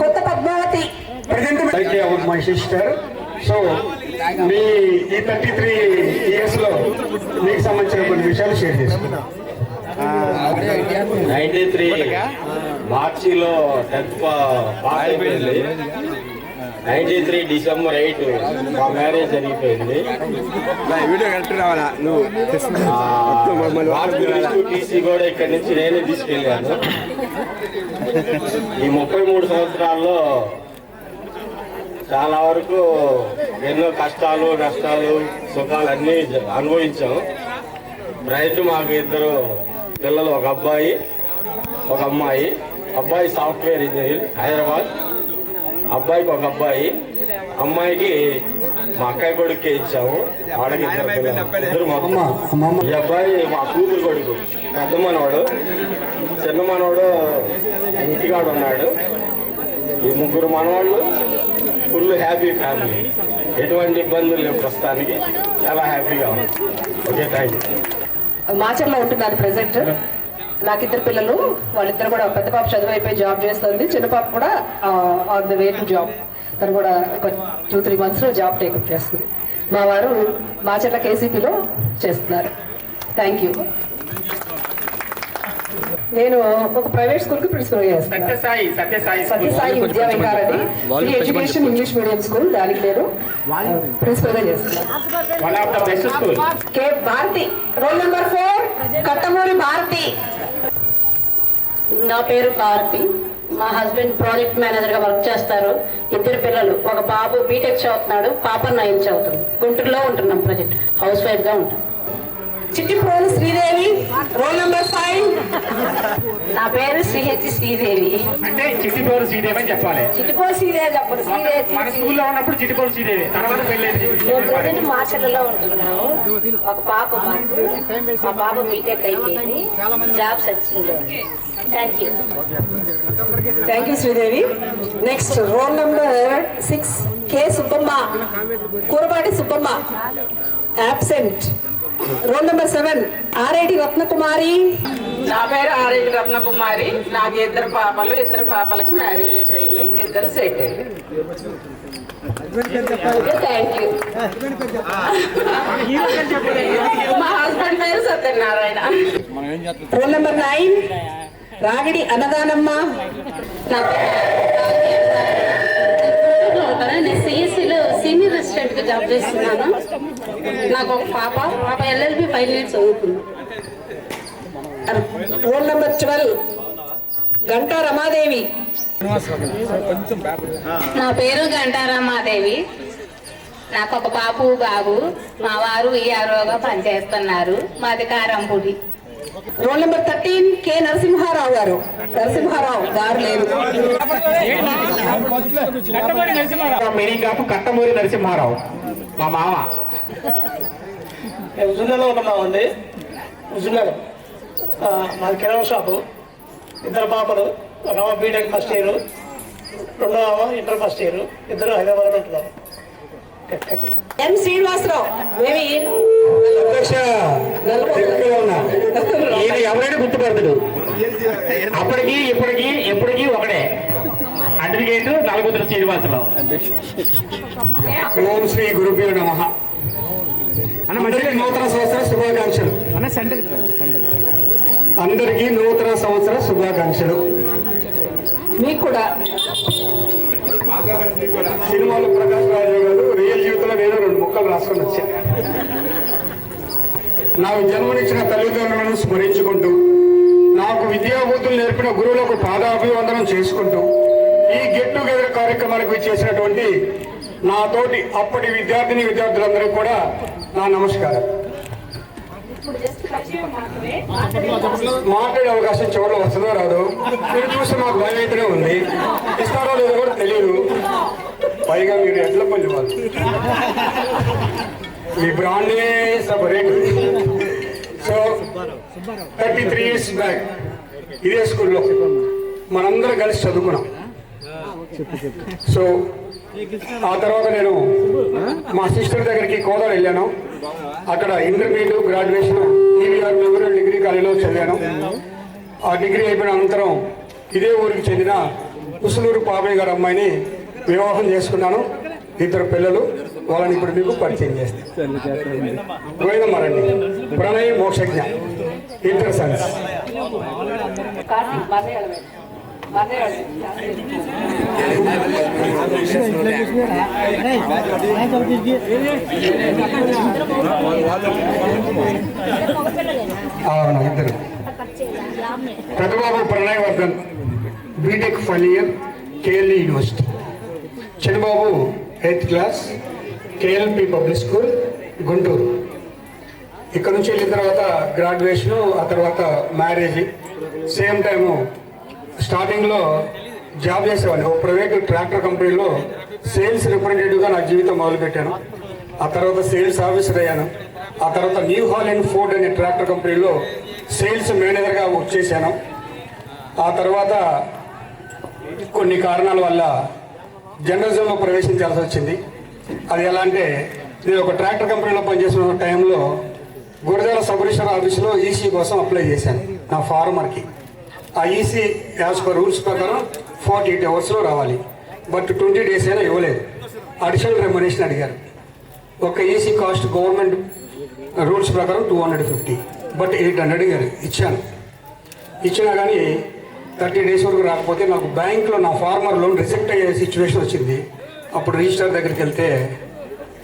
కొత్త Padmavati. My sister. So మీ ఈ 33 years లో మీకు సంబంధించిన కొన్ని విషయాలు షేర్ చేసుకున్నాం. 93 మార్చిలో 10th పాస్ అయిపోయింది. 93 December 8 మా మ్యారేజ్ జరిగిపోయింది. టీసీ కూడా ఇక్కడి నుంచి నేనే తీసుకెళ్ళాను. ఈ 33 సంవత్సరాల్లో చాలా వరకు ఎన్నో కష్టాలు నష్టాలు సుఖాలు అన్నీ అనుభవించాం. రైతు మాకు 2 పిల్లలు, ఒక అబ్బాయి ఒక అమ్మాయి. అబ్బాయి సాఫ్ట్వేర్ ఇంజనీర్ హైదరాబాద్, అబ్బాయికి ఒక అబ్బాయి, అమ్మాయికి మా అక్కయ్య కొడుకే ఇచ్చాము. వాడికి 2 పిల్లలు. ఈ అబ్బాయి మా కూతురు కొడుకు, పెద్ద మనవాడు. చిన్న మనవాడు ఇంటికాడు ఉన్నాడు. ఈ 3 మనవాళ్ళు ఫుల్ హ్యాపీ ఫ్యామిలీ. ఎటువంటి ఇబ్బందులు లేవు, ప్రస్తుతానికి చాలా హ్యాపీగా ఉంది. Okay, thank you. మాచర్లో ఉంటున్నాను ప్రెసెంట్. నాకు 2 పిల్లలు, వాళ్ళిద్దరు కూడా, పెద్ద పాప చదువు అయిపోయి జాబ్ చేస్తుంది, చిన్న పాప కూడా on the way to job. తను కూడా ఒక 2-3 monthsలో జాబ్ టేకప్ చేస్తుంది. మా వారు మాచర్ల కేసీపీలో చేస్తున్నారు. Thank you. నేను ఒక ప్రైవేట్ స్కూల్కి ప్రిన్సిపల్ చేస్తాను. సత్యసాయి విద్యా విహారది free education English medium school, దానికి నేను ప్రిన్సిపల్ గా చేస్తున్నాను. K Bharathi, roll number 4, Kattamuri Bharathi. నా పేరు భారతి. మా హస్బెండ్ ప్రాజెక్ట్ మేనేజర్ గా వర్క్ చేస్తారు. 2 పిల్లలు, ఒక బాబు బీటెక్ చదువుతున్నాడు, పాప 9th చదువుతుంది. గుంటూరులో ఉంటున్నాం, ప్రజెంట్ హౌస్ వైఫ్ గా ఉంటాం. Chittiprolu Sridevi, roll number 5. నా పేరు శ్రీదేవి. అంటే చిట్టిపోరు శ్రీదేవి అని చెప్పాలి. చిట్టిపోలు శ్రీదేవి చెప్పండి. మన స్కూల్లో ఉన్నప్పుడు చిట్టిపోరు శ్రీదేవి, తర్వాత ప్రజెంట్ మాచర్లలో ఉంటున్నాము. ఒక పాప మాకు, మా పాప బీటెక్ అయిపోయింది, job searching. Thank you. Thank you Sridevi. Next roll number 6, K Subbamma, Kurapati Subbamma, absent. Roll number 7, Areti Ratnakumari. నా పేరు ఆరేటి రత్నకుమారి. నాకు 2 పాపలు, 2 పాపలకి మ్యారేజ్ అయిపోయింది, 2 సెట్ అయింది. Thank you. మా హస్బెండ్ పేరు సత్యనారాయణ. Roll number 9, Ragidi Annadanamma. నేను సిఎస్సిలో సీనియర్ అసిస్టెంట్ గా జాబ్ చేస్తున్నాను. నాకు ఒక పాప LLB ఫైనల్ ఇయర్ చదువుతుంది. Roll number 12, Ganta Ramadevi. నా పేరు గంటారామాదేవి. నాకు ఒక బాబు. మా వారు ఈఆర్ఓగా పనిచేస్తున్నారు. మాది Karampudi. Roll number 13, K Narasimharao garu. Narasimharao గారు లేదు. మీనింగ్ ఆఫ్ కట్టమూరి నరసింహారావు, మా మామ. మేము హుజూర్లో ఉన్నామండి. హుజూర్లో మాది కిరాణా షాపు. 2 పాపలు, ఒక బీటెక్ ఫస్ట్ ఇయర్, 2వ ఇంటర్ ఫస్ట్ ఇయర్. 2 హైదరాబాద్లో ఉంటున్నారు. ఎం శ్రీనివాసరావు. ఎవరైనా గుర్తుపడతాడు. అప్పటికి ఇప్పటికి ఎప్పటికీ ఒకడే. అడ్వకేట్ నలుగుతుల శ్రీనివాసరావు. ఓం శ్రీ గురుభ్యో నమః. అందరికీ నూతన సంవత్సర శుభాకాంక్షలు. అందరికీ నూతన సంవత్సర శుభాకాంక్షలు. మీకు కూడా. సినిమాలో ప్రకాష్ రాజు గారు రియల్ జీవితంలో నేను 2 ముక్కలు రాసుకొని వచ్చాను. నాకు జన్మనిచ్చిన తల్లిదండ్రులను స్మరించుకుంటూ, నాకు విద్యాబుద్ధులు నేర్పిన గురువులకు పాదాభివందనం చేసుకుంటూ, ఈ గెట్ టుగెదర్ కార్యక్రమానికి చేసినటువంటి నా తోటి అప్పటి విద్యార్థులందరికీ కూడా నా నమస్కారం. మాట్లాడే అవకాశం చివరిలో వస్తుందో రాదు, మీరు చూస్తే మాకు భయం అయితేనే ఉంది. ఇస్తారో లేదో కూడా తెలియదు. పైగా మీరు ఎడ్ల పల్లి వాళ్ళు, మీ బ్రాండే సపరేట్. సో 33 years బ్యాక్ ఇదే స్కూల్లో మనందరం కలిసి చదువుకున్నాం. సో ఆ తర్వాత నేను మా సిస్టర్ దగ్గరికి కోదాడ వెళ్ళాను. అక్కడ intermediate graduation EVR memorial degree కాలేజీలో చదివాను. ఆ డిగ్రీ అయిపోయిన అనంతరం ఇదే ఊరికి చెందిన ఉసులూరు పాపయ్య గారి అమ్మాయిని వివాహం చేసుకున్నాను. 2 పిల్లలు. వాళ్ళని ఇప్పుడు మీకు పరిచయం చేస్తాను. గోవిందమ్మారెడ్డి, ప్రణయ్, మోక్షజ్ఞ, 2 సన్స్. అవును, 2. పెద్దబాబు Pranay Vardhan, B Tech final year, KLE university. చిన్నబాబు 8th class, KLP public school, Guntur. ఇక్కడ నుంచి వెళ్ళిన తర్వాత గ్రాడ్యుయేషను, ఆ తర్వాత మ్యారేజ్. సేమ్ టైము స్టార్టింగ్లో జాబ్ చేసేవాడిని. ఒక ప్రైవేట్ ట్రాక్టర్ కంపెనీలో సేల్స్ రిప్రజెంటేటివ్గా నా జీవితం మొదలుపెట్టాను. ఆ తర్వాత సేల్స్ ఆఫీసర్ అయ్యాను. ఆ తర్వాత న్యూ హాలెండ్ ఫోర్డ్ అనే ట్రాక్టర్ కంపెనీలో సేల్స్ మేనేజర్గా వర్క్ చేశాను. ఆ తర్వాత కొన్ని కారణాల వల్ల జర్నలిజంలో ప్రవేశించాల్సి వచ్చింది. అది ఎలా అంటే, నేను ఒక ట్రాక్టర్ కంపెనీలో పనిచేసిన టైంలో గురజాల సబ్ రిజిస్టర్ ఆఫీసులో ఈసీ కోసం అప్లై చేశాను నా ఫార్మర్కి. ఆ ఈసీ యాజ్ పర్ రూల్స్ ప్రకారం 48 అవర్స్లో రావాలి. బట్ 20 days అయినా ఇవ్వలేదు. అడిషనల్ రెమ్యునరేషన్ అడిగారు. ఒక ఈసీ కాస్ట్ గవర్నమెంట్ రూల్స్ ప్రకారం 250, బట్ 800 ఇచ్చాను. ఇచ్చినా కానీ 30 days వరకు రాకపోతే నాకు బ్యాంకులో నా ఫార్మర్ లోన్ రిజెక్ట్ అయ్యే సిచ్యువేషన్ వచ్చింది. అప్పుడు రిజిస్టర్ దగ్గరికి వెళ్తే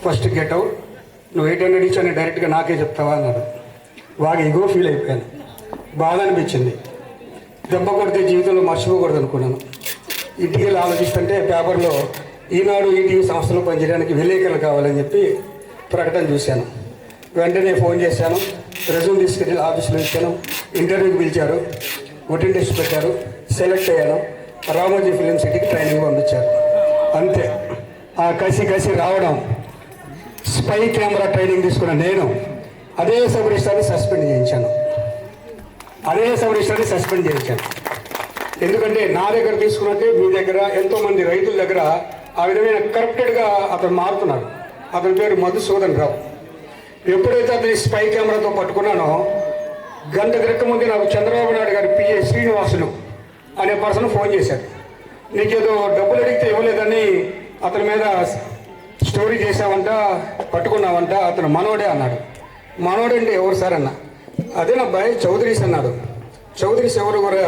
ఫస్ట్ గెట్ అవుట్, నువ్వు 800 ఇచ్చాను డైరెక్ట్గా నాకే చెప్తావా అన్నారు. బాగా ఎగో ఫీల్ అయిపోయాను. బాధ అనిపించింది. దెబ్బ కొడితే జీవితంలో మర్చిపోకూడదు అనుకున్నాను. ఇంటికి వెళ్ళి ఆలోచిస్తుంటే పేపర్లో ఈనాడు ఈటీవీ సంస్థలో పనిచేయడానికి విలేకరులు కావాలని చెప్పి ప్రకటన చూశాను. వెంటనే ఫోన్ చేశాను. రెజ్యూమ్ తీసుకెళ్ళి ఆఫీస్లో ఇచ్చాను. ఇంటర్వ్యూకి పిలిచారు. రిటన్ టెస్ట్ పెట్టారు. సెలెక్ట్ అయ్యాను. రామోజీ ఫిలిం సిటీకి ట్రైనింగ్ పంపించారు. అంతే. ఆ కసి రావడం, స్పై కెమెరా ట్రైనింగ్ తీసుకున్న నేను అదే సబ్ రిజిస్ట్రార్ని సస్పెండ్ చేయించాను. ఎందుకంటే నా దగ్గర తీసుకున్నట్టే మీ దగ్గర ఎంతోమంది రైతుల దగ్గర ఆ విధమైన కరప్టెడ్గా అతను మారుతున్నాడు. అతని పేరు మధుసూదన్ రావు. ఎప్పుడైతే అతని స్పై కెమెరాతో పట్టుకున్నానో గంట క్రితం ముందు నాకు చంద్రబాబు నాయుడు గారి పిఏ శ్రీనివాసులు అనే పర్సన్ ఫోన్ చేశారు. నీకేదో డబ్బులు అడిగితే ఇవ్వలేదని అతని మీద స్టోరీ చేశావంట, పట్టుకున్నావంట, అతను మనోడే అన్నాడు. మనోడంటే ఎవరు సార్ అన్న? అదే నా అబ్బాయి చౌదరీస్ అన్నాడు. చౌదరీస్ ఎవరు కూడా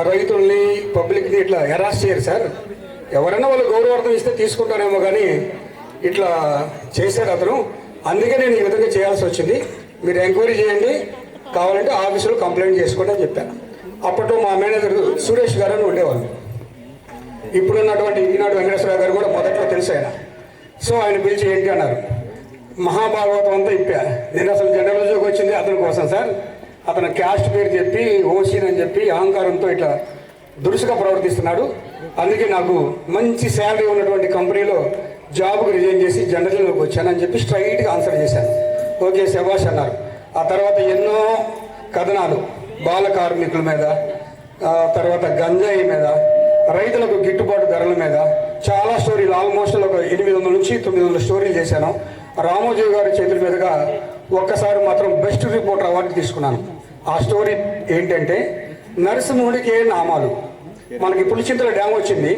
రైతుల్ని పబ్లిక్ని ఇట్లా హెరాస్ చేయరు సార్. ఎవరైనా వాళ్ళు గౌరవార్థం ఇస్తే తీసుకుంటారేమో కానీ ఇట్లా చేశాడు అతను. అందుకే నేను ఈ విధంగా చేయాల్సి వచ్చింది. మీరు ఎంక్వైరీ చేయండి, కావాలంటే ఆఫీసులో కంప్లైంట్ చేసుకోండి అని చెప్పాను. అప్పట్లో మా మేనేజర్ సురేష్ గారు అని ఉండేవాళ్ళు. ఇప్పుడున్నటువంటి ఈనాడు వెంకటేశ్వరరావు గారు కూడా మొదట్లో తెలుసు ఆయన. సో ఆయన పిలిచి ఏంటి అన్నారు. మహాభాగవతం అంతా ఇప్పా. నేను అసలు జర్నలిజంకి వచ్చింది అతని కోసం సార్. అతను క్యాస్ట్ పేరు చెప్పి ఓసీన్ అని చెప్పి అహంకారంతో ఇట్లా దురుసుగా ప్రవర్తిస్తున్నాడు. అందుకే నాకు మంచి శాలరీ ఉన్నటువంటి కంపెనీలో జాబ్కి రిజైన్ చేసి జర్నలిజంలోకి వచ్చానని చెప్పి స్ట్రైట్గా ఆన్సర్ చేశాను. ఓకే శభాష్ అన్నారు. ఆ తర్వాత ఎన్నో కథనాలు బాల కార్మికుల మీద, తర్వాత గంజాయి మీద, రైతులకు గిట్టుబాటు ధరల మీద చాలా స్టోరీలు, ఆల్మోస్ట్ ఒక 800 నుంచి 900 స్టోరీలు చేశాను. రామోజీ గారి చేతుల మీదుగా ఒక్కసారి మాత్రం బెస్ట్ రిపోర్టర్ అవార్డు తీసుకున్నాను. ఆ స్టోరీ ఏంటంటే నరసింహుడికి నామాలు. మనకి పులిచింతల డ్యామ్ వచ్చింది.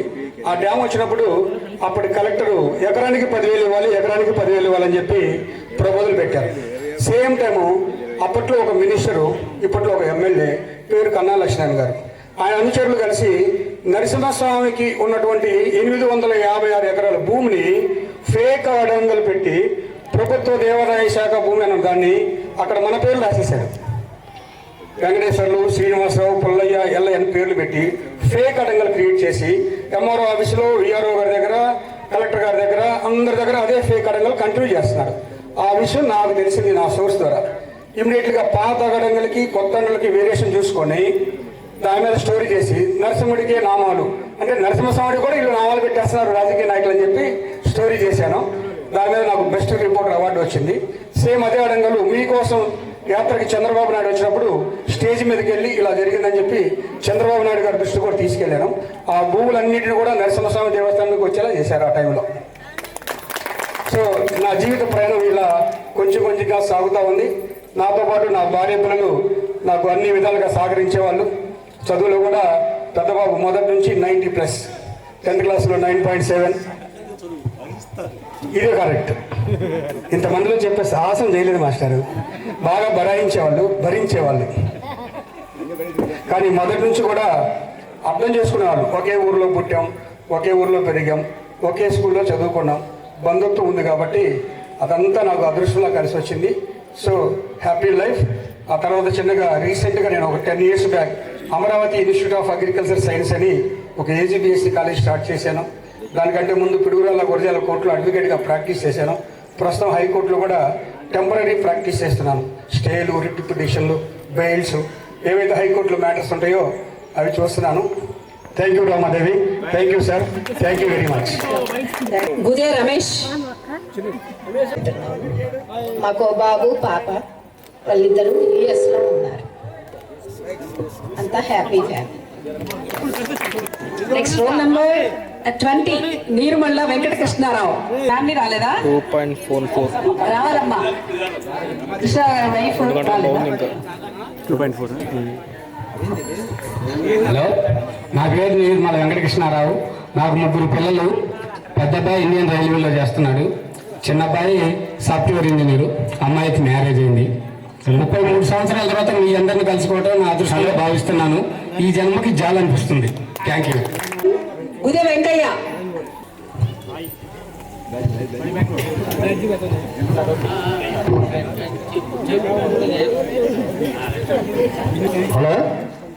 ఆ డ్యామ్ వచ్చినప్పుడు అప్పటి కలెక్టరు ఎకరానికి 10,000 ఇవ్వాలి, ఎకరానికి 10,000 ఇవ్వాలని చెప్పి ప్రపోజల్ పెట్టారు. సేమ్ టైము అప్పట్లో ఒక మినిస్టరు, ఇప్పట్లో ఒక ఎమ్మెల్యే పేరు కన్నా లక్ష్మణ్ గారు, ఆయన అనుచరులు కలిసి నరసింహస్వామికి ఉన్నటువంటి 856 ఎకరాల భూమిని ఫేక్ అడంగలు పెట్టి ప్రభుత్వ దేవాదాయ శాఖ భూమి అన్న దాన్ని అక్కడ మన పేర్లు రాసేశారు. వెంకటేశ్వర్లు, శ్రీనివాసరావు, పుల్లయ్య, ఎల్లయ్య పేర్లు పెట్టి ఫేక్ అడంగలు క్రియేట్ చేసి ఎంఆర్ఓ ఆఫీసులో, విఆర్ఓ గారి దగ్గర, కలెక్టర్ గారి దగ్గర, అందరి దగ్గర అదే ఫేక్ అడంగలు కంటిన్యూ చేస్తున్నారు. ఆ విషయం నాకు తెలిసింది నా సోర్స్ ద్వారా. ఇమీడియట్గా పాత అడంగలకి కొత్త అడంగలకి వేరియేషన్ చూసుకొని దాని మీద స్టోరీ చేసి నరసింహుడికే నామాలు అంటే నరసింహస్వామికి కూడా వీళ్ళు నామాలు పెట్టేస్తున్నారు రాజకీయ నాయకులు అని చెప్పి స్టోరీ చేశాను. దాని మీద నాకు బెస్ట్ రిపోర్టర్ అవార్డు వచ్చింది. సేమ్ అదే అడంగలు మీకోసం యాత్రకి చంద్రబాబు నాయుడు వచ్చినప్పుడు స్టేజ్ మీదకి వెళ్ళి ఇలా జరిగిందని చెప్పి చంద్రబాబు నాయుడు గారి దృష్టి కూడా తీసుకెళ్ళాను. ఆ భూములన్నింటినీ కూడా నరసింహస్వామి దేవస్థానానికి వచ్చేలా చేశారు ఆ టైంలో. సో నా జీవిత ప్రయాణం ఇలా కొంచెంగా సాగుతూ ఉంది. నాతో పాటు నా భార్య పిల్లలు నాకు అన్ని విధాలుగా సహకరించేవాళ్ళు. చదువులో కూడా పెద్దబాబు మొదటి నుంచి 90+. 10th క్లాస్లో 9.7. ఇదే కరెక్ట్. ఇంతమందిలో చెప్పే సాహసం చేయలేదు మాస్టారు. బాగా భరించేవాళ్ళు. కానీ మొదటి నుంచి కూడా అర్థం చేసుకునేవాళ్ళు. ఒకే ఊరిలో పుట్టాం, ఒకే ఊరిలో పెరిగాం, ఒకే స్కూల్లో చదువుకున్నాం, బంధుత్వం ఉంది కాబట్టి అదంతా నాకు అదృష్టంగా కలిసి వచ్చింది. So happy life. ఆ తర్వాత చిన్నగా రీసెంట్గా నేను ఒక 10 years back Amaravati institute of agriculture science అని ఒక ఏజీబీఎస్సీ కాలేజ్ స్టార్ట్ చేశాను. దానికంటే ముందు పిడుగురాళ్ళ గురజాల కోర్టులో అడ్వకేట్గా ప్రాక్టీస్ చేశాను. ప్రస్తుతం హైకోర్టులో కూడా టెంపరీ ప్రాక్టీస్ చేస్తున్నాను. స్టేలు, రిట్ పిటిషన్లు, బెయిల్స్, ఏవైతే హైకోర్టులో మ్యాటర్స్ ఉంటాయో అవి చూస్తున్నాను. Thank you Ramadevi. Thank you sir. Thank you very much. Gude Ramesh. మాకు బాబు పాప, వాళ్ళిద్దరూ యుఎస్లో ఉన్నారు. అంతా happy family. Next roll number 20 Nirumalla Venkatakrishnarao. Family రాలేదా? 2.44 రావాలమ్మా. కృష్ణ వైఫ్ రాలేదా? 2.4. హలో, నా పేరు నిర్మల వెంకటకృష్ణారావు. నాకు 3 పిల్లలు. పెద్ద అబ్బాయి ఇండియన్ రైల్వేలో చేస్తున్నాడు, చిన్న అబ్బాయి సాఫ్ట్వేర్ ఇంజనీరు, అమ్మాయికి మ్యారేజ్ అయింది. 33 సంవత్సరాల తర్వాత మీ అందరిని కలుసుకోవడం నా అదృష్టంగా భావిస్తున్నాను. ఈ జన్మకి జాలనిపిస్తుంది. Thank you. Gude Venkaiah. Hello,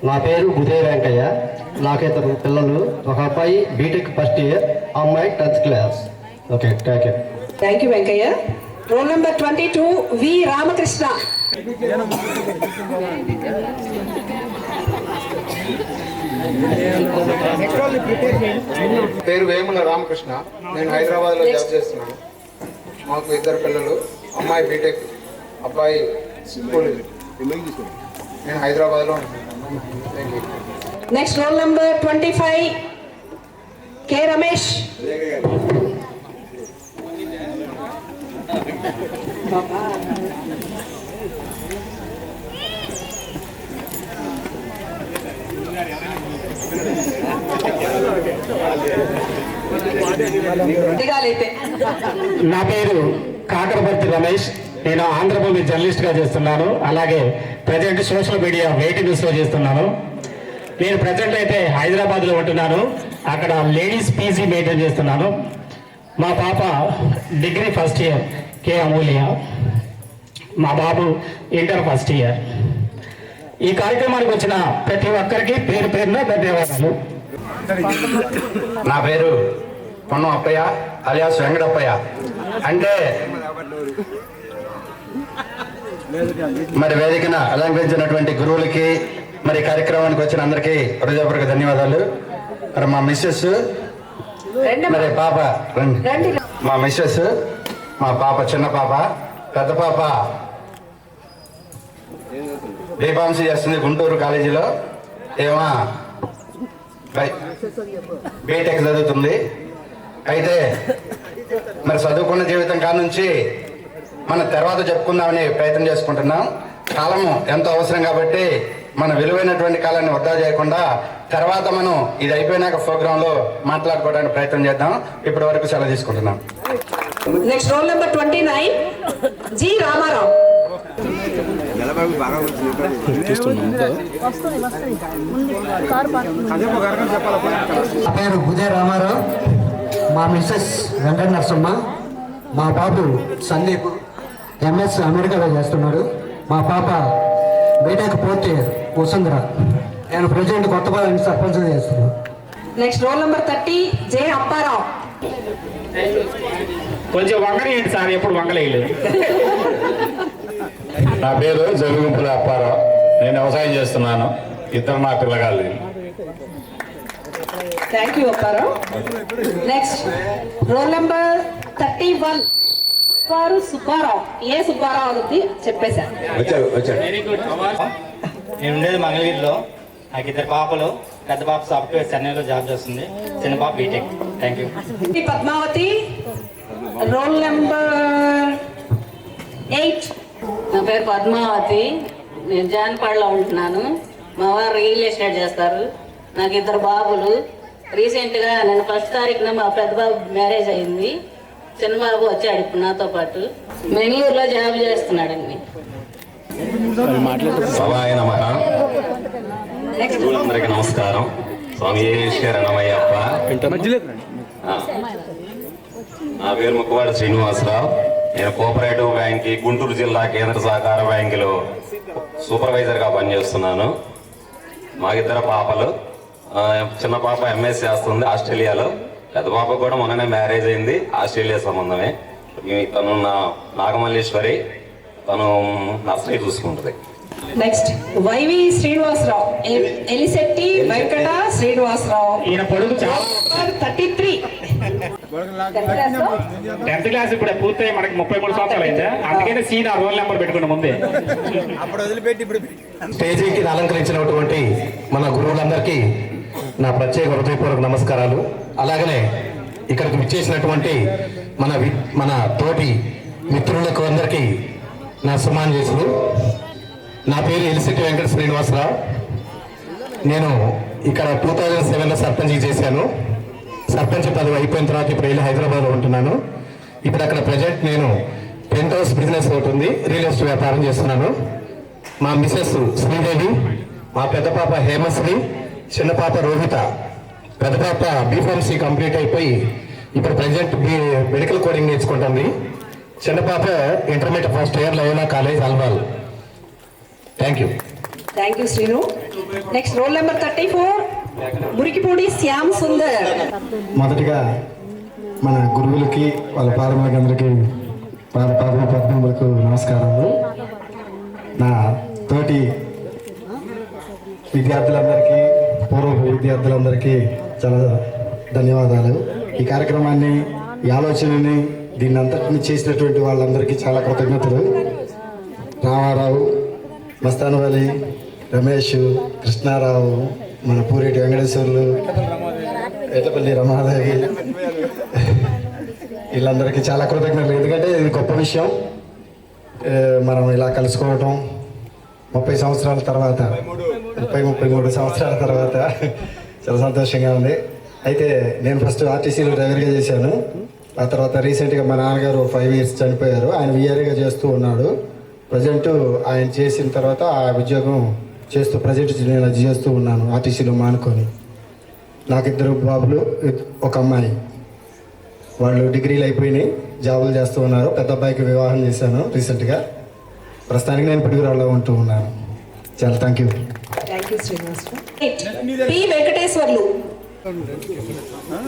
నా పేరు గుదే వెంకయ్య. నాకు 2 పిల్లలు. ఒక అబ్బాయి బీటెక్ ఫస్ట్ ఇయర్, అమ్మాయి 10th class. Okay, thank you. Thank you Venkaiah. Roll number 22 వి రామకృష్ణ. పేరు వేముల రామకృష్ణ. నేను హైదరాబాద్లో జాబ్ చేస్తున్నాను. మాకు 2 పిల్లలు. అమ్మాయి బీటెక్, అబ్బాయి స్కూల్. నేను హైదరాబాద్లో ఉంటాను. Next roll number 25 K Ramesh. నా పేరు కాకరపర్తి రమేష్. నేను ఆంధ్రభూమి జర్నలిస్ట్గా చేస్తున్నాను. అలాగే ప్రజెంట్ సోషల్ మీడియా వెయిట్ న్యూస్లో చేస్తున్నాను. నేను ప్రజెంట్ అయితే హైదరాబాద్లో ఉంటున్నాను. అక్కడ లేడీస్ పీజీ మెయింటైన్ చేస్తున్నాను. మా పాప డిగ్రీ ఫస్ట్ ఇయర్ కే అమూల్య. మా బాబు ఇంటర్ ఫస్ట్ ఇయర్. ఈ కార్యక్రమానికి వచ్చిన ప్రతి ఒక్కరికి పేరు పేరున ధన్యవాదాలు. నా పేరు పొన్నం అప్పయ్య అలియాస్ వెంకటప్పయ్య. అంటే మరి వేదికన అలంకరించినటువంటి గురువులకి, మరి కార్యక్రమానికి వచ్చిన అందరికీ హృదయపూర్వక ధన్యవాదాలు. మరి మా మిస్సెస్, మరి పాప, మా మిస్సెస్, మా పాప, చిన్న పాప, పెద్ద పాప బీఫార్మసీ చేస్తుంది గుంటూరు కాలేజీలో. ఏమో బీటెక్ చదువుతుంది. అయితే మరి చదువుకున్న జీవితం కానుంచి మన తర్వాత చెప్పుకుందామని ప్రయత్నం చేసుకుంటున్నాం. కాలము ఎంతో అవసరం కాబట్టి మన విలువైనటువంటి కాలాన్ని వృధా చేయకుండా తర్వాత మనం ఇది అయిపోయినాక ప్రోగ్రాంలో మాట్లాడుకోవడానికి ప్రయత్నం చేద్దాం. ఇప్పటి వరకు సెలవు తీసుకుంటున్నాం. Next roll number 29 G Ramarao. పేరు గుదే రామారావు. మా మిస్సెస్ వెంకట నరసమ్మ. మా బాబు సందీప్ ఎంఎస్ అమెరికాలో చేస్తున్నాడు. మా పాప బీటెక్ 4th ఇయర్ వసుంధర. నేను ప్రెసిడెంట్ కొత్తపాలెం సర్పంచ్ చేస్తున్నాను. నెక్స్ట్ రోల్ నెంబర్ 30 జే అప్పారావు. కొంచెం వంగలేయండి సార్, ఎప్పుడు వంగలేదు. నా పేరు జరుగుంపుల అప్పారావు. నేను వ్యవసాయం చేస్తున్నాను. 2 నా పిల్లగాళ్ళు. Thank you Apparao. Next roll number 31 వారు సుబ్బారావు. ఏ సుబ్బారావు అవుతుంది చెప్పేశారు. నేను ఉండేది మంగళగిరిలో. నాకు 2 పాపలు. పెద్ద పాప సాఫ్ట్వేర్ చెన్నైలో జాబ్ చేస్తుంది, చిన్న పాప BTech. Thank you. Padmavathi. Roll number 8. నా పేరు పద్మావతి. నేను జాన్పాడులో ఉంటున్నాను. మా వారు రియల్ ఎస్టేట్ చేస్తారు. నాకు 2 బాబులు. రీసెంట్గా నేను 1వ తారీఖున మా పెద్ద బాబు మ్యారేజ్ అయింది. చిన్న బాబు వచ్చాడు ఇప్పుడు నాతో పాటు. బెంగళూరులో జాబ్ చేస్తున్నాడండి. సవాయ నమః. అందరికీ నమస్కారం. స్వామి శరణమయ్యప్ప. నా పేరు ముక్కవాడ శ్రీనివాసరావు. నేను కోఆపరేటివ్ బ్యాంక్ గుంటూరు జిల్లా కేంద్ర సహకార బ్యాంకులో సూపర్వైజర్గా పనిచేస్తున్నాను. మాకిద్దరు పాపలు. చిన్న పాప ఎంఎస్ చేస్తుంది ఆస్ట్రేలియాలో. పెద్ద పాప కూడా మొన్ననే మ్యారేజ్ అయింది, ఆస్ట్రేలియా సంబంధమే. తను నాగమల్లేశ్వరి, తను నర్సరీ చూసుకుంటుంది. Next YV Srinivasarao, Elisetti Venkata Srinivasarao. ఈయన పొడుగు చాలా 33. 10th క్లాస్ ఇప్పుడు పూర్తయి మనకి 33 సంవత్సరాలు అయిందా, అందుకనే సీన్ రోల్ నెంబర్ పెట్టుకున్న ముందే. స్టేజీకి అలంకరించినటువంటి మన గురువులందరికీ నా ప్రత్యేక హృదయపూర్వక నమస్కారాలు. అలాగనే ఇక్కడికి విచ్చేసినటువంటి మన తోటి మిత్రులకు అందరికీ నా సుమాంజలు. నా పేరు ఎలిశెట్టి వెంకట శ్రీనివాసరావు. నేను ఇక్కడ 2007లో సర్పంచ్ చేశాను. సర్పంచ్ పదవి అయిపోయిన తర్వాత ఇప్పుడు వెళ్ళి హైదరాబాద్లో ఉంటున్నాను. ఇప్పుడు అక్కడ ప్రజెంట్ నేను పెంట్ హౌస్ బిజినెస్ ఒకటి ఉంది, రియల్ ఎస్టేట్ వ్యాపారం చేస్తున్నాను. మా మిసెస్ శ్రీదేవి, మా పెద్ద పాప హేమశ్రీ, చిన్న పాప రోహిత. పెద్ద పాప బీఫార్మసీ కంప్లీట్ అయిపోయి ఇప్పుడు ప్రజెంట్ మెడికల్ కోడింగ్ నేర్చుకుంటుంది. చిన్న పాప intermediate first year Loyola college Alwal. Thank you Srinu. Next roll number 34 Murikipudi Shyam Sundar. మొదటిగా మన గురువులకి వాళ్ళ పాదములకందరికీ పద్మములకు నమస్కారములు. నా తోటి విద్యార్థులందరికీ, పూర్వ విద్యార్థులందరికీ చాలా ధన్యవాదాలు. ఈ కార్యక్రమాన్ని, ఈ ఆలోచనని, దీన్ని అంతటిని చేసినటువంటి వాళ్ళందరికీ చాలా కృతజ్ఞతలు. రామారావు, మస్తానవలి, రమేష్, కృష్ణారావు, మన పూరేటి వెంకటేశ్వర్లు, ఎట్లపల్లి రమాదేవి, వీళ్ళందరికీ చాలా కృతజ్ఞతలు. ఎందుకంటే ఇది గొప్ప విషయం. మనం ఇలా కలుసుకోవటం 30 సంవత్సరాల తర్వాత, 33 సంవత్సరాల తర్వాత చాలా సంతోషంగా ఉంది. అయితే నేను ఫస్ట్ ఆర్టీసీలో డ్రైవర్గా చేశాను. ఆ తర్వాత రీసెంట్గా మా నాన్నగారు 5 ఇయర్స్ చనిపోయారు. ఆయన విఆర్ఏగా చేస్తూ ఉన్నాడు. ప్రజెంట్ ఆయన చేసిన తర్వాత ఆ ఉద్యోగం చేస్తూ ప్రజెంట్ నేను అది చేస్తూ ఉన్నాను ఆర్టీసీలో మానుకొని. నాకు 2 బాబులు, 1 అమ్మాయి. వాళ్ళు డిగ్రీలు అయిపోయినాయి, జాబులు చేస్తూ ఉన్నారు. పెద్ద అబ్బాయికి వివాహం చేశాను రీసెంట్గా. ప్రస్తుతానికి నేను పిడుగురాళ్ళలో ఉంటూ ఉన్నాను. చాలా thank you Srinivasarao. P Venkateswarlu.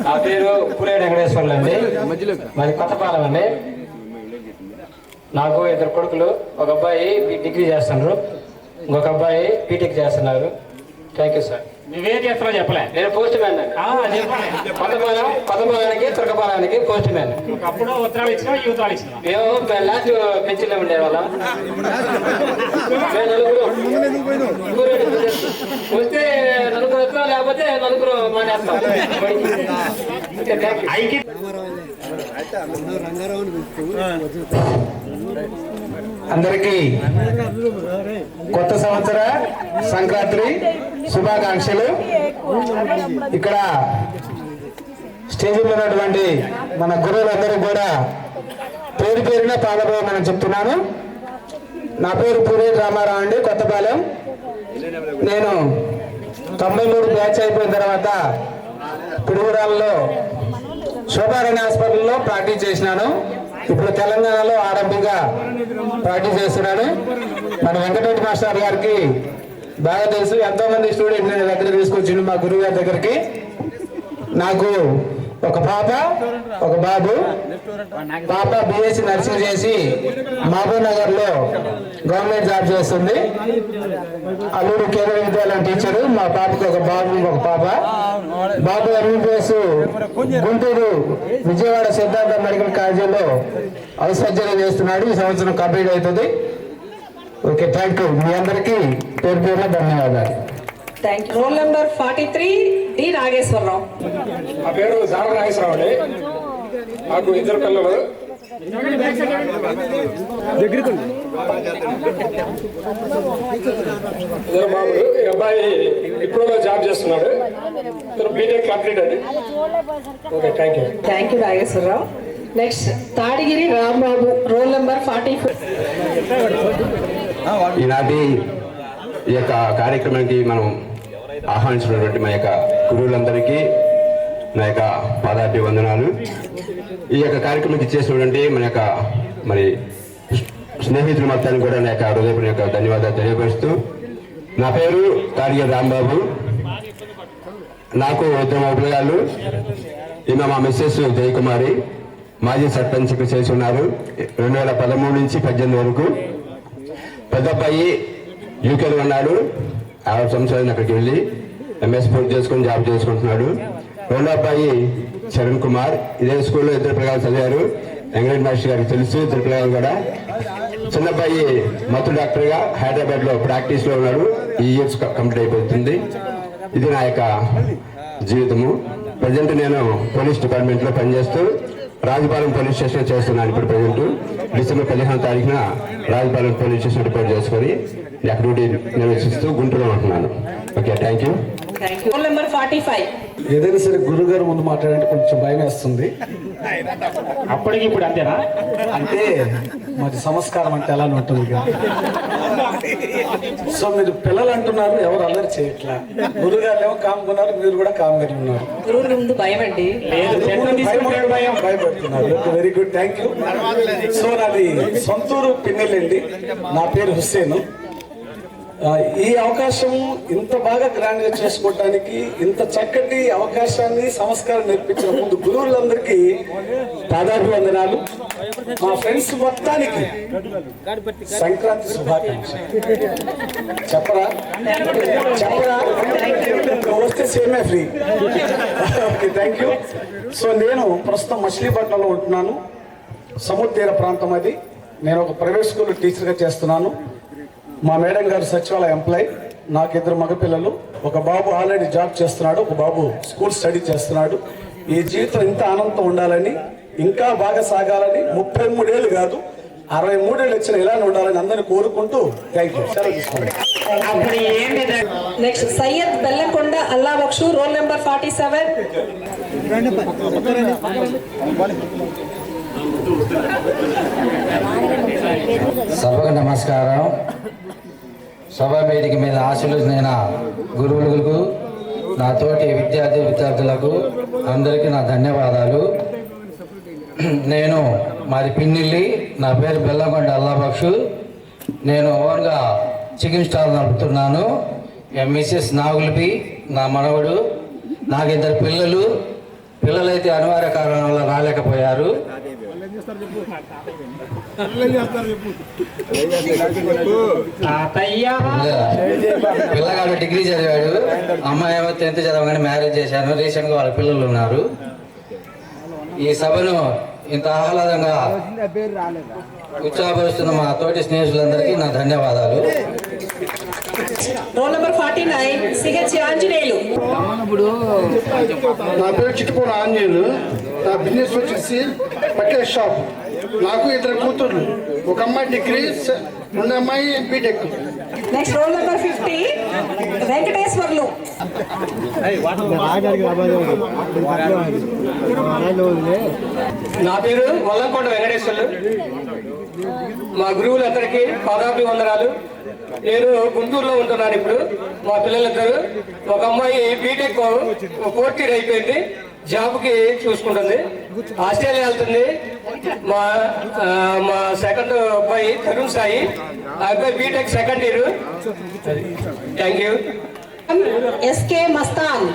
నా పేరు పూరేటి వెంకటేశ్వర్లు అండి, మాది కొత్తపాలెం అండి. నాకు 2 కొడుకులు. ఒక అబ్బాయి డిగ్రీ చేస్తున్నారు, ఇంకొక అబ్బాయి బీటెక్ చేస్తున్నారు. Thank you sir. నువ్వేం చేస్తున్నావు చెప్పలే. నేను పోస్ట్ మ్యాన్ అండి. కొత్తపాలెనికి తురకపాలెనికి పోస్ట్ మ్యాన్. అప్పుడు ఉత్తరాలు ఇచ్చినా, ఈ ఉత్తరాలు ఇచ్చినా. మేము లాస్ట్ పెంచిలో ఉండేవాళ్ళం. వస్తే 4 వస్తున్నాం, లేకపోతే 4 మానేస్తాం. అందరికీ కొత్త సంవత్సర సంక్రాంతి శుభాకాంక్షలు. ఇక్కడ స్టేజ్ మీద ఉన్నటువంటి మన గురువులందరూ కూడా పేరు పేరున పాదభావం చెప్తున్నాను. నా పేరు పూరేటి రామారావు అండి, కొత్తపాలెం. నేను 93 బ్యాచ్ అయిపోయిన తర్వాత పిడుగురాల్లో శోభారాణి హాస్పిటల్లో ప్రాక్టీస్ చేసినాను. ఇప్పుడు తెలంగాణలో ఆరంభిగా ప్రాక్టీస్ చేస్తున్నాను. మన వెంకటరెడ్డి మాస్టర్ గారికి బాగా తెలుసు. ఎంతో మంది స్టూడెంట్ నేను దగ్గర తీసుకొచ్చిండు మా గురువు గారి దగ్గరికి. నాకు ఒక పాప, ఒక బాబు. పాప బిఎస్సి నర్సింగ్ చేసి మహబూబ్ నగర్ లో గవర్నమెంట్ జాబ్ చేస్తుంది. అల్లూరు కేంద్ర విద్యాలయం టీచరు. మా పాపకి ఒక బాబు, ఒక పాప. బాబు ఎంబీబీఎస్ గుంటూరు విజయవాడ సిద్ధార్థ మెడికల్ కాలేజీలో హౌస్ సర్జరీ చేస్తున్నాడు. ఈ సంవత్సరం కంప్లీట్ అవుతుంది. Okay, thank you. మీ అందరికీ పేరు పేరున ధన్యవాదాలు. Roll number 43 D Nageswararao. నా పేరు జావ నాగేశ్వరరావు అండి. నాకు 2 పిల్లలు. బాబు ఈ అబ్బాయి డిప్లొమా జాబ్ చేస్తున్నాడు. బీటెక్ కంప్లీట్ అండి. Okay, thank you. Thank you Nageswararao. Next Tadigiri Rambabu, roll number 44. ఈనాటి ఈ యొక్క కార్యక్రమానికి మనం ఆహ్వానించినటువంటి మా యొక్క గురువులందరికీ నా యొక్క పాదాభివందనాలు. ఈ యొక్క కార్యక్రమానికి చేసినటువంటి మన యొక్క స్నేహితులు మొత్తానికి కూడా నా యొక్క హృదయపూర్వక యొక్క ధన్యవాదాలు తెలియపరుస్తూ, నా పేరు తాడిగిరి రాంబాబు. నాకు 2 పిల్లలు. ఈమె మా మిస్సెస్ జయకుమారి, మాజీ సర్పంచ్ చేసి ఉన్నారు 2013 నుంచి 18 వరకు. పెద్ద అబ్బాయి యూకేలో ఉన్నాడు. 6 సంవత్సరాలు అక్కడికి వెళ్ళి ఎంఎస్ పూర్తి చేసుకుని జాబ్ చేసుకుంటున్నాడు. రెండో అబ్బాయి చరణ్ కుమార్, ఇదే స్కూల్లో 2 పిల్లలు చదివారు. వెంకటేష్ మాస్టర్ గారికి తెలుసు 2 పిల్లలు కూడా. చిన్న అబ్బాయి మత్తు డాక్టర్గా హైదరాబాద్ లో ప్రాక్టీస్ లో ఉన్నాడు. ఈ ఇయర్స్ కంప్లీట్ అయిపోతుంది. ఇది నా యొక్క జీవితము. ప్రజెంట్ నేను పోలీస్ డిపార్ట్మెంట్ లో పనిచేస్తూ రాజపాలెం పోలీస్ స్టేషన్ చేస్తున్నాను. ఇప్పుడు ప్రజెంట్ డిసెంబర్ 15వ తారీఖున రాజపాలెం పోలీస్ స్టేషన్ రిపోర్ట్ చేసుకొని అక్కడ డ్యూటీ నిర్వహిస్తూ గుంటూరులో ఉంటున్నాను. Okay, thank you. Roll number 45. ఏదైనా సరే గురుగారు ముందు మాట్లాడంటే కొంచెం భయం వేస్తుంది. అప్పటికి ఇప్పుడు అంతేనా? అంటే మరి సంస్కారం అంటే ఎలా ఉంటుంది కదా. సో మీరు పిల్లలు అంటున్నారు, ఎవరు అల్లరి చేయట్లా. గురుగారు ఏమో కామ్కున్నారు, మీరు కూడా కామ్గానే ఉన్నారు. గురువుల ముందు భయం అండి. భయపడుతున్నారు. Very good, thank you. So నాది సొంతూరు పిన్నెల్లండి. నా పేరు హుస్సేన్. ఈ అవకాశం ఇంత బాగా గ్రాండ్ గా చేసుకోవడానికి, ఇంత చక్కటి అవకాశాన్ని సంస్కారం నేర్పించిన ముందు గురువులందరికీ పాదాభివందనాలు. మా ఫ్రెండ్స్ మొత్తానికి సంక్రాంతి శుభాకాంక్షలు. చెప్పరా వస్తే సేమే free. Okay, thank you. So నేను ప్రస్తుతం మచిలీపట్నంలో ఉంటున్నాను. సముద్ర తీర ప్రాంతం అది. నేను ఒక ప్రైవేట్ స్కూల్లో టీచర్గా చేస్తున్నాను. మా మేడం గారు సచివాలయ ఎంప్లాయ్. నాకు 2 మగపిల్లలు. ఒక బాబు ఆల్రెడీ జాబ్ చేస్తున్నాడు, ఒక బాబు స్కూల్ స్టడీ చేస్తున్నాడు. ఈ జీవితం ఇంత ఆనందం ఉండాలని, ఇంకా బాగా సాగాలని, 33 ఏళ్ళు కాదు 63 ఏళ్ళు వచ్చిన ఇలానే ఉండాలని అందరినీ కోరుకుంటూ థ్యాంక్ యూ. సెలవు తీసుకోండి. నెక్స్ట్ సయ్యద్ బెల్లంకొండ అల్లా బక్షు, రోల్ నెంబర్ 47. సభకు నమస్కారం. సభ వేదిక మీద ఆశీర్వదించిన గురువులకు, నా తోటి విద్యార్థులకు అందరికీ నా ధన్యవాదాలు. నేను మాది పిన్నిల్లి. నా పేరు బెల్లంకొండ అల్లాబక్షు. నేను ఓన్గా చికెన్ స్టాల్ నడుపుతున్నాను. మిసెస్ నాగులపి, నా మనవడు. నాకు 2 పిల్లలు. పిల్లలైతే అనివార్య కారణాల వల్ల రాలేకపోయారు. పిల్లగాడు డిగ్రీ చదివాడు, అమ్మాయి ఏమో 10th చదవగానే మ్యారేజ్ చేశాను. రీసెంట్ గా వాళ్ళ పిల్లలు ఉన్నారు. ఈ సభను ఇంత ఆహ్లాదంగా ఉత్సాహపరుస్తున్న మా తోటి స్నేహితులందరికీ నా ధన్యవాదాలు. Roll number 49 CH Anjaneyulu. నా పేరు చిట్టుపూడి ఆంజనేయులు. నా బిజినెస్ వచ్చేసి పట్టే షాప్. నాకు 2 కూతుర్లు. ఒక అమ్మాయి డిగ్రీ, 2 అమ్మాయి BTech. Next roll number 50 Venkateswarlu. నా పేరు వల్లంకోట వెంకటేశ్వర్లు. మా గురువులందరికీ పాదాభివందనాలు. నేను గుంటూరులో ఉంటున్నాను ఇప్పుడు. మా పిల్లలిద్దరు, ఒక అమ్మాయి బీటెక్ 4th ఇయర్ అయిపోయింది, జాబ్కి చూసుకుంటుంది. ఆస్ట్రేలియా వెళ్తుంది. మా సెకండ్ అబ్బాయి తరుణ్ సాయి, ఆ అబ్బాయి B Tech 2nd year. Thank you. SK Mastan.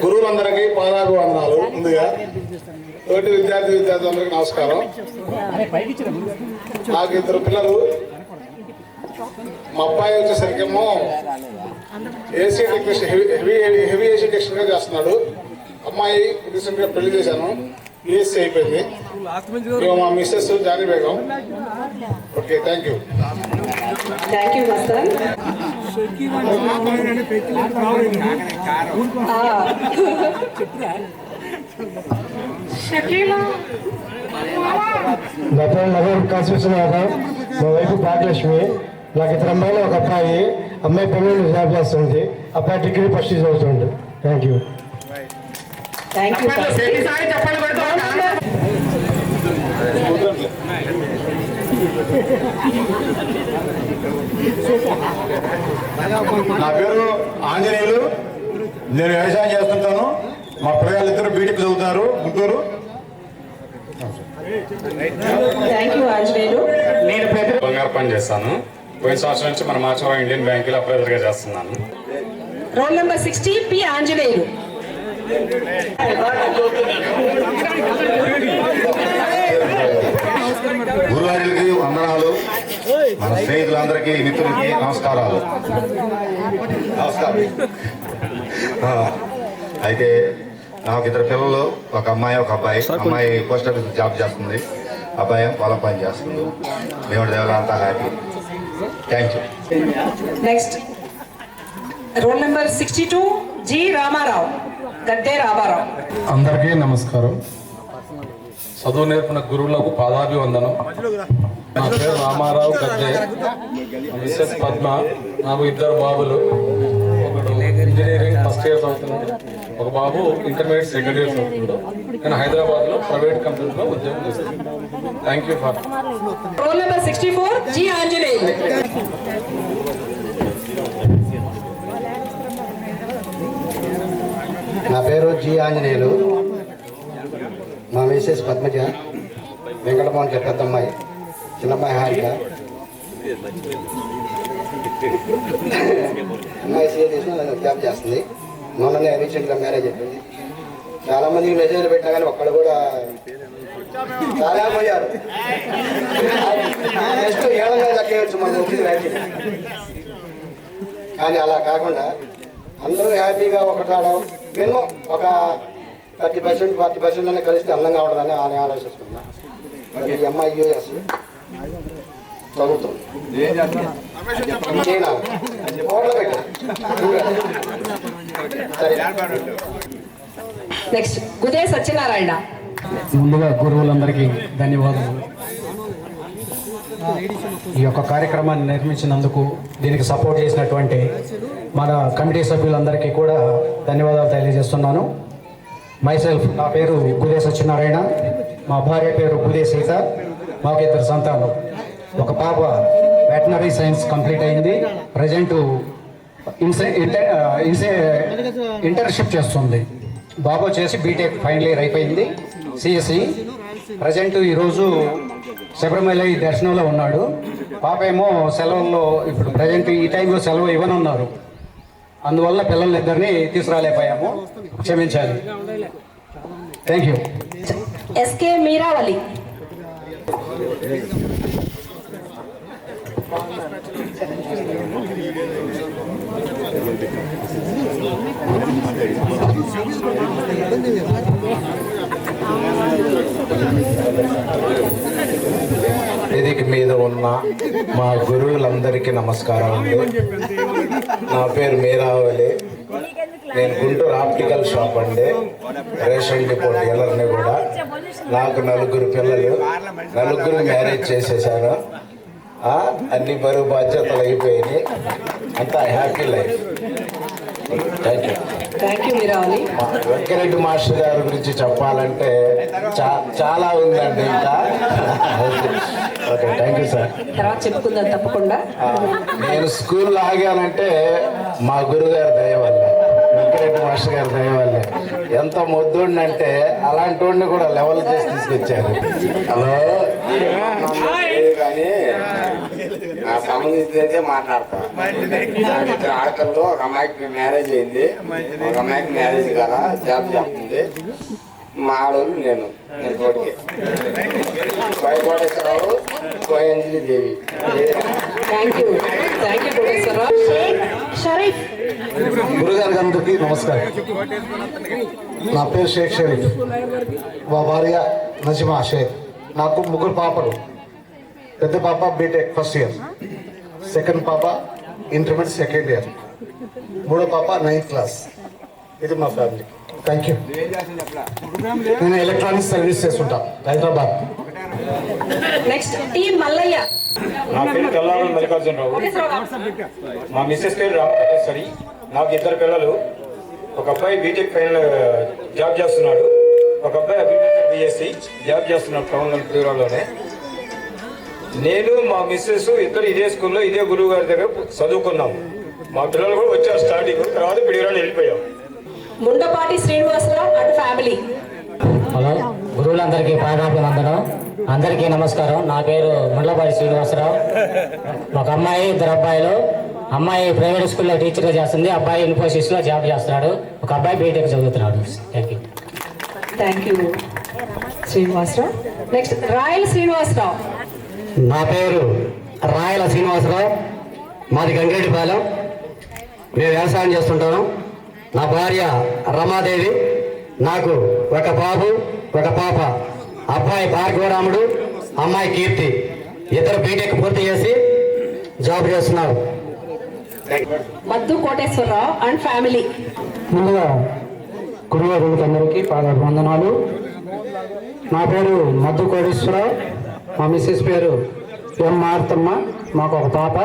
గురువులందరికీ పాదాభివందనాలు. ముందుగా తోటి విద్యార్థులందరికీ నమస్కారం. నాకు 2 పిల్లలు. మా అబ్బాయి వచ్చేసరికేమో AC technician, heavy AC technician గా చేస్తున్నాడు. అమ్మాయి రీసెంట్ గా పెళ్లి చేశాను, బిఎస్సీ అయిపోయింది. మా Mrs Jani Begum. Okay, thank you. Thank you Mastan. నా పేరు నగర్ కాశీనాథం, మా వైపు భాగ్యలక్ష్మి. నాకు ఇద్దరు అమ్మాయిలు ఒక అబ్బాయి. అమ్మాయి పెళ్ళి జాబ్ చేస్తుంది, అబ్బాయి డిగ్రీ ఫస్ట్ ఇయర్ చదువుతుంది. Thank you. నా పేరు ఆంజనేయులు. నేను వ్యవసాయం చేస్తుంటాను. మా పిల్లలు ఇద్దరు బీటెక్ చదువుతారు గుంటూరు. Thank you Anjaneyulu. నేను ప్రతి బంగారు పని చేస్తాను. పోయిన సంవత్సరం నుంచి మన మాచవరం ఇండియన్ బ్యాంకులో అప్రైజర్గా చేస్తున్నాను. Roll number 60 P Anjaneyulu. గురువారికి వందనాలు. మన స్నేహితులందరికీ మిత్రులకి నమస్కారాలు. అయితే నాకు ఇద్దరు పిల్లలు, ఒక అమ్మాయి ఒక అబ్బాయి. అమ్మాయి పోస్ట్ ఆఫీస్ జాబ్ చేస్తుంది, అబ్బాయి పొలం పని చేస్తుంది. దేవుడి దేవుడు అంతా happy. Thank you. Next roll number 62 G Ramarao, Gadde Ramarao. అందరికీ నమస్కారం. చదువు నేర్పిన గురువులకు పాదాభివందనం. నా పేరు రామారావు గద్దే, మిస్సెస్ పద్మ. నాకు ఇద్దరు బాబులు. ఒకడు ఇంజనీరింగ్ ఫస్ట్ ఇయర్ చదువుతున్నాడు, ఒక బాబు ఇంటర్మీడియట్ సెకండ్ ఇయర్ చదువుతున్నాడు. నేను హైదరాబాద్లో ప్రైవేట్ కంపెనీలో ఉద్యోగం చేస్తున్నాను. Thank you for. Roll number 64 G Anjaneyulu. నా పేరు జి ఆంజనేయులు. మా మిసెస్ పద్మజ, వెంకటమోహన్ పెద్దమ్మాయి, చిన్నమ్మాయి హారిక. అమ్మాయి సీఏ చేసిన జాబ్ చేస్తుంది. మొన్ననే రీసెంట్గా మ్యారేజ్ అయిపోయింది. చాలా మందికి మెసేజ్లు పెట్టినా కానీ ఒక్కడు కూడా చాలా పోయారు. నెక్స్ట్ ఏళ్ళ లెక్కేయచ్చు మన ఒప్పింది రైతు. కానీ అలా కాకుండా అందరూ హ్యాపీగా ఒకటాడడం, మినిమం ఒక 30% 40% అనే కలిస్తే అందంగా ఉంటుందని అని ఆలోచిస్తున్నా. మరి ఈ అమ్మాయి యూఎస్ చదువుతుంది. నెక్స్ట్ గుదే సత్యనారాయణ. ముందుగా గురువులందరికీ ధన్యవాదాలు. ఈ యొక్క కార్యక్రమాన్ని నిర్మించినందుకు, దీనికి సపోర్ట్ చేసినటువంటి మన కమిటీ సభ్యులందరికీ కూడా ధన్యవాదాలు తెలియజేస్తున్నాను. మైసెల్ఫ్, నా పేరు గుదే సత్యనారాయణ, మా భార్య పేరు గుదే సీత. మాకు ఇద్దరు సంతానం. ఒక పాప వెటనరీ సైన్స్ కంప్లీట్ అయింది, ప్రజెంట్ ఇంటర్న్షిప్ చేస్తుంది. బాబు వచ్చేసి బీటెక్ ఫైనల్ ఇయర్ అయిపోయింది, సిఎస్సి. ప్రజెంట్ ఈరోజు శబరిమల దర్శనంలో ఉన్నాడు. పాప ఏమో సెలవుల్లో, ఇప్పుడు ప్రజెంట్ ఈ టైంలో సెలవు ఇవ్వనున్నారు. అందువల్ల పిల్లలిద్దరిని తీసుకురాలేకపోయాము, క్షమించాలి. Thank you. ఎస్కే మీరావళి. వేదిక మీద ఉన్న మా గురువులందరికీ నమస్కారం అండి. నా పేరు మీరావళి. నేను గుంటూరు ఆప్టికల్ షాప్ అండి, రేషన్ డిపో డీలర్ని కూడా. నాకు 4 పిల్లలు, 4 మ్యారేజ్ చేసేసాను. అన్ని బరువు బాధ్యతలు అయిపోయినాయి. అంతా happy life. Thank you. Thank you Meeravali. Venkat Reddy master గారి గురించి చెప్పాలంటే చాలా ఉందండి ఇంకా. Okay, thank you sir. తర్వాత చెప్పుకుందాం తప్పకుండా. నేను స్కూల్లో ఆగానంటే మా గురుగారి దయ వల్ల, వెంకరెడ్డి మాస్టర్ గారి దయ వల్లే. ఎంత మొద్దుండంటే అలాంటి వాడిని కూడా లెవెల్ చేసి తీసుకొచ్చారు. హలో, కానీ నా సంబంధించి అయితే మాట్లాడతా. ఇద్దరు ఆడకల్లో ఒక అమ్మాయికి మ్యారేజ్ అయింది, ఒక అమ్మాయికి మ్యారేజ్ కదా జాబ్ చేస్తుంది. మా ఆడవాళ్ళు నేను తోటికి Koteswararao, Koyanjali Devi. Thank you. Thank you Koteswararao. Sharif. గురుగారి అందరికీ నమస్కారం. నా పేరు షేక్ షరీఫ్, మా భార్య నజిమా షేక్. నాకు 3 పాపలు. పెద్ద పాప బీటెక్ ఫస్ట్ ఇయర్, సెకండ్ పాప ఇంటర్మీడియట్ సెకండ్ ఇయర్, 3వ పాప 9th క్లాస్. ఇది మా ఫ్యామిలీ. Thank you. నేను ఎలక్ట్రానిక్స్ సర్వీస్ చేస్తుంటా హైదరాబాద్. Next tea Mallayya. నా పేరు తెల్లారం మల్లికార్జునరావు. మా మిస్సెస్ పేరు రామకృష్ణేశ్వరి. నాకు ఇద్దరు పిల్లలు. ఒక అబ్బాయి బీటెక్ ఫైనల్ జాబ్ చేస్తున్నాడు, ఒక అబ్బాయి అగ్రికల్చర్ బిఎస్సి జాబ్ చేస్తున్నాడు టౌన్లో ప్యూరాలోనే. నేను మా మిస్సెస్ ఇద్దరు ఇదే స్కూల్లో ఇదే గురువు గారి దగ్గర చదువుకున్నాము. మా పిల్లలు కూడా వచ్చారు స్టార్టింగ్, తర్వాత పిడిరాలు వెళ్ళిపోయాం. ముండపాటి శ్రీనివాసరావు అండ్ ఫ్యామిలీ. హలో, గురువులందరికీ పాదాభివందనం. అందరికీ నమస్కారం. నా పేరు ముండపాటి శ్రీనివాసరావు. ఒక అమ్మాయి, ఇద్దరు అబ్బాయిలు. అమ్మాయి ప్రైవేట్ స్కూల్లో టీచర్గా చేస్తుంది, అబ్బాయి ఇన్ఫోసిస్లో జాబ్ చేస్తున్నాడు, ఒక అబ్బాయి బీటెక్ చదువుతున్నాడు. Thank you. Thank you Srinivasarao. Next Rayal Srinivasarao. నా పేరు రాయల శ్రీనివాసరావు, మాది గంగేటిపాలెం. మేము వ్యవసాయం చేస్తుంటాము. నా భార్య రమాదేవి, నాకు ఒక బాబు ఒక పాప. అబ్బాయి భార్గవరాముడు, అమ్మాయి కీర్తి. ఇద్దరు బీటెక్ పూర్తి చేసి జాబ్ చేస్తున్నారు. మద్దు కోటేశ్వరరావు అండ్ ఫ్యామిలీ. ముందుగా గురువారులకు అందరికీ పాదాభివందనాలు. నా పేరు మద్దు కోటేశ్వరరావు, మా మిస్సెస్ పేరు ఎం మార్తమ్మ. మాకు ఒక పాప.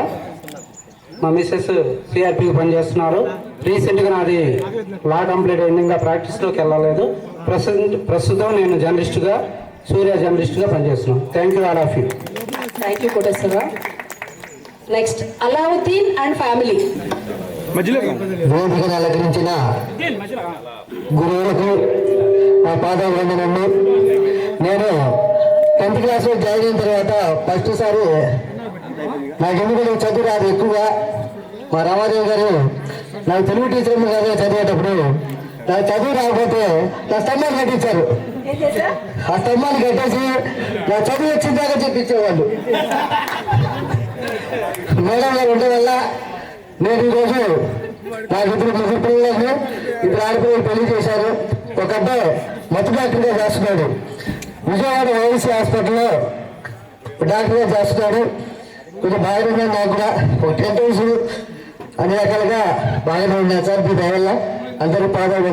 మా మిస్సెస్ సిఆర్పీకి పనిచేస్తున్నారు. రీసెంట్గా నాది లా కంప్లీట్ అయింది, ఇంకా ప్రాక్టీస్లోకి వెళ్ళలేదు. ప్రస్తుతం నేను జర్నలిస్ట్గా, సూర్య జర్నలిస్ట్గా పనిచేస్తున్నాను. Thank you all of you. Thank you Koteswararao. Next Alauddin and family. వేదికను అలంకరించిన గురువులకు మా పాదాభివందనము. నేను 10th క్లాస్లో జాయిన్ అయిన తర్వాత ఫస్ట్ సారి నాకు ఎందుకు చదువు రాదు ఎక్కువగా. మా రామాదేవి గారు నాకు తెలుగు టీచర్ గారు చదివేటప్పుడు నాకు చదువు రాకపోతే నా స్తంభాన్ని కట్టించారు. ఆ స్తంభాన్ని కట్టేసి నా చదువు వచ్చిన దాకా చెప్పించేవాళ్ళు. మేడం గారు ఉండడం వల్ల నేను ఈరోజు నాకు ముగ్గురు పిల్లలను, ఇద్దరు ఆడపిల్లలు పెళ్లి చేశారు. ఒక అబ్బాయి మత్తు డాక్టర్గా చేస్తున్నాడు, విజయవాడ ఓఎన్సీ హాస్పిటల్లో డాక్టర్గా చేస్తున్నాడు. కొంచెం బాగానే ఉన్నాను. నాకు కూడా ఒక 10 రోజులు అన్ని రకాలుగా బాగానే ఉన్నాను సార్. మీ దయ వల్ల అందరూ పాదాలు